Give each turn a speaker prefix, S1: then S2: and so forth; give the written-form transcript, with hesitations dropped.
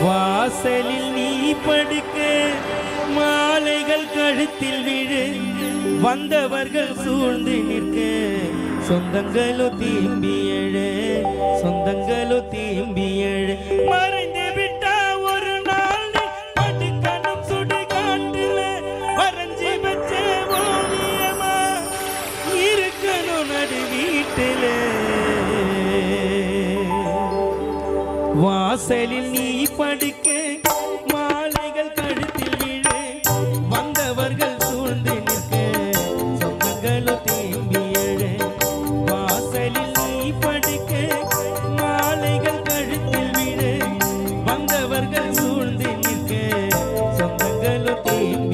S1: வாசலில் நீ படுக்க மாலைகள் கழுத்தில் விழு வந்தவர்கள் சூழ்ந்து நிற்க சொந்தங்களோ தீம்பி எழு சொந்தங்களோ தீம்பி எழு மறைந்து விட்டா ஒரு நாள் படுக்கணும் சுடுகாட்டுல வரைஞ்சி வச்ச ஓவியமா இருக்கணும் நடு வீட்டுல வாசலில் நீ படுக்க மாலைகள் கழுத்தில் விழு வந்தவர்கள் சூழ்ந்து நிற்க சொந்தங்களோ தேம்பி எழு வாசலில் நீ படுக்க மாலைகள் கழுத்தில் விழு வந்தவர்கள் சூழ்ந்து நிற்க சொந்தங்களோ தேம்பி